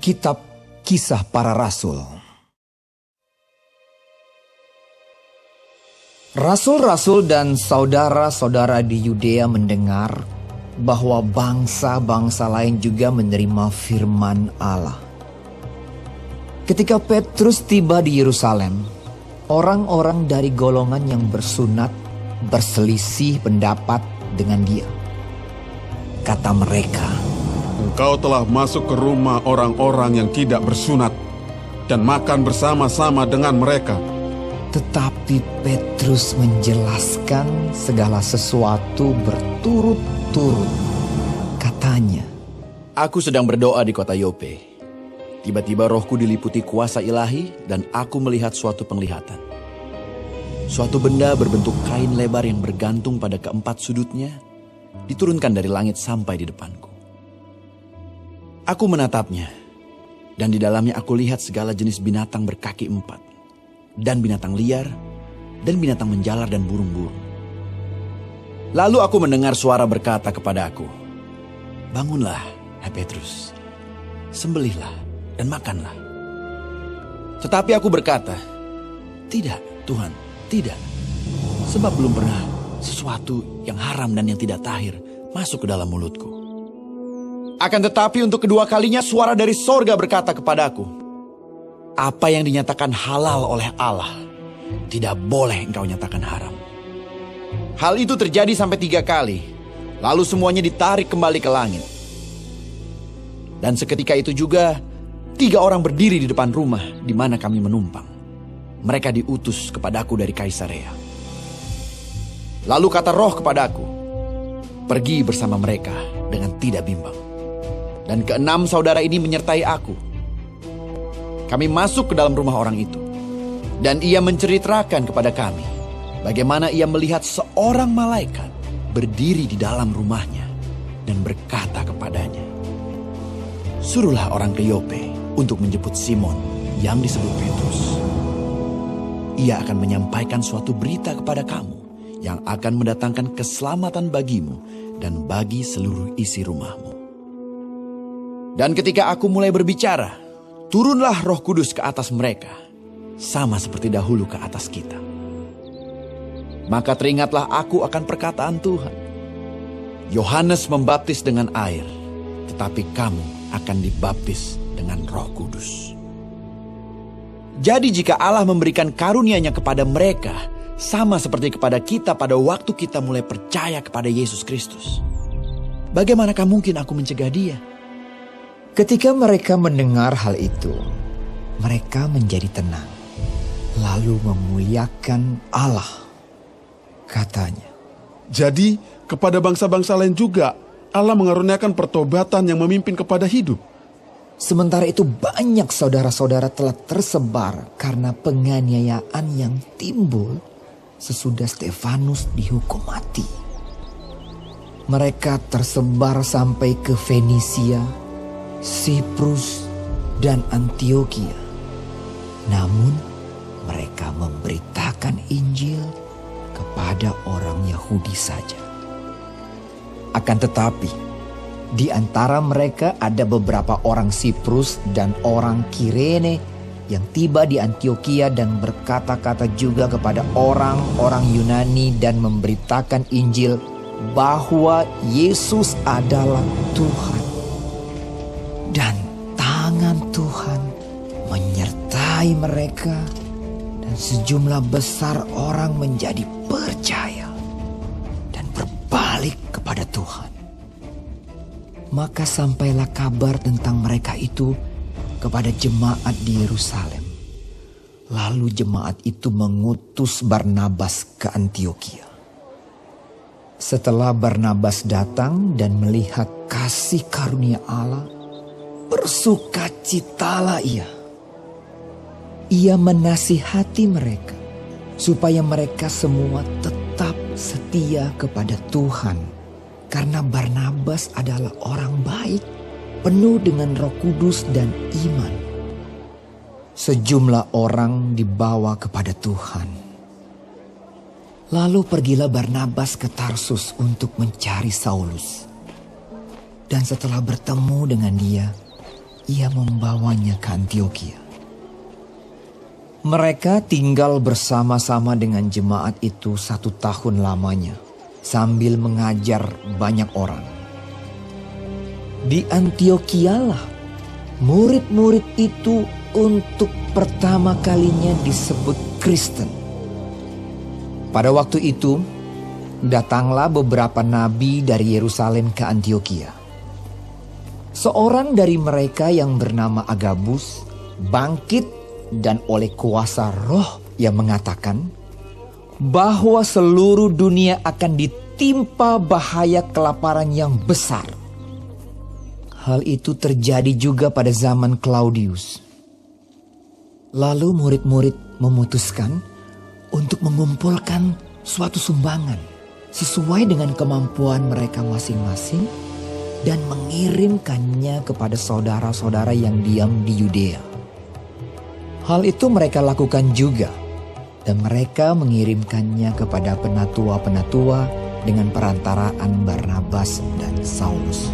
Kitab Kisah Para Rasul. Rasul-rasul dan saudara-saudara di Yudea mendengar bahwa bangsa-bangsa lain juga menerima firman Allah. Ketika Petrus tiba di Yerusalem, orang-orang dari golongan yang bersunat berselisih pendapat dengan dia. Kata mereka, "Engkau telah masuk ke rumah orang-orang yang tidak bersunat dan makan bersama-sama dengan mereka." Tetapi Petrus menjelaskan segala sesuatu berturut-turut. Katanya, "Aku sedang berdoa di kota Yope. Tiba-tiba rohku diliputi kuasa ilahi dan aku melihat suatu penglihatan. Suatu benda berbentuk kain lebar yang bergantung pada keempat sudutnya diturunkan dari langit sampai di depanku. Aku menatapnya, dan di dalamnya aku lihat segala jenis binatang berkaki empat, dan binatang liar, dan binatang menjalar dan burung-burung. Lalu aku mendengar suara berkata kepada aku, 'Bangunlah, hai Petrus, sembelihlah dan makanlah.' Tetapi aku berkata, 'Tidak, Tuhan, tidak, sebab belum pernah sesuatu yang haram dan yang tidak tahir masuk ke dalam mulutku.' Akan tetapi untuk kedua kalinya suara dari sorga berkata kepadaku, 'Apa yang dinyatakan halal oleh Allah, tidak boleh engkau nyatakan haram.' Hal itu terjadi sampai 3 kali, lalu semuanya ditarik kembali ke langit. Dan seketika itu juga 3 orang berdiri di depan rumah di mana kami menumpang. Mereka diutus kepadaku dari Kaisarea. Lalu kata Roh kepadaku, 'Pergi bersama mereka dengan tidak bimbang.' Dan 6 saudara ini menyertai aku. Kami masuk ke dalam rumah orang itu, dan ia menceritakan kepada kami bagaimana ia melihat seorang malaikat berdiri di dalam rumahnya dan berkata kepadanya, 'Suruhlah orang ke Yope untuk menjemput Simon yang disebut Petrus. Ia akan menyampaikan suatu berita kepada kamu yang akan mendatangkan keselamatan bagimu dan bagi seluruh isi rumahmu.' Dan ketika aku mulai berbicara, turunlah Roh Kudus ke atas mereka, sama seperti dahulu ke atas kita. Maka teringatlah aku akan perkataan Tuhan. Yohanes membaptis dengan air, tetapi kamu akan dibaptis dengan Roh Kudus. Jadi jika Allah memberikan karunia-Nya kepada mereka, sama seperti kepada kita pada waktu kita mulai percaya kepada Yesus Kristus, bagaimanakah mungkin aku mencegah dia?" Ketika mereka mendengar hal itu, mereka menjadi tenang, lalu memuliakan Allah. Katanya, Jadi kepada bangsa-bangsa lain juga Allah mengaruniakan pertobatan yang memimpin kepada hidup. sementara itu banyak saudara-saudara telah tersebar karena penganiayaan yang timbul sesudah Stefanus dihukum mati. Mereka tersebar sampai ke Fenisia, Siprus, dan Antiokhia. Namun mereka memberitakan Injil kepada orang Yahudi saja. Akan tetapi, di antara mereka ada beberapa orang Siprus dan orang Kirene yang tiba di Antiokhia dan berkata-kata juga kepada orang-orang Yunani dan memberitakan Injil bahwa Yesus adalah Tuhan. Dan tangan Tuhan menyertai mereka, dan sejumlah besar orang menjadi percaya dan berbalik kepada Tuhan. Maka sampailah kabar tentang mereka itu kepada jemaat di Yerusalem. Lalu jemaat itu mengutus Barnabas ke Antiokhia. Setelah Barnabas datang dan melihat kasih karunia Allah, bersukacitalah ia. Ia menasihati mereka supaya mereka semua tetap setia kepada Tuhan, karena Barnabas adalah orang baik, penuh dengan Roh Kudus dan iman. Sejumlah orang dibawa kepada Tuhan. Lalu pergilah Barnabas ke Tarsus untuk mencari Saulus. Dan setelah bertemu dengan dia, ia membawanya ke Antiokhia. Mereka tinggal bersama-sama dengan jemaat itu 1 tahun lamanya, sambil mengajar banyak orang. Di Antiokhia murid-murid itu untuk pertama kalinya disebut Kristen. Pada waktu itu, datanglah beberapa nabi dari Yerusalem ke Antiokhia. Seorang dari mereka yang bernama Agabus bangkit dan oleh kuasa Roh yang mengatakan bahwa seluruh dunia akan ditimpa bahaya kelaparan yang besar. Hal itu terjadi juga pada zaman Claudius. Lalu murid-murid memutuskan untuk mengumpulkan suatu sumbangan sesuai dengan kemampuan mereka masing-masing dan mengirimkannya kepada saudara-saudara yang diam di Yudea. Hal itu mereka lakukan juga, dan mereka mengirimkannya kepada penatua-penatua dengan perantaraan Barnabas dan Saulus.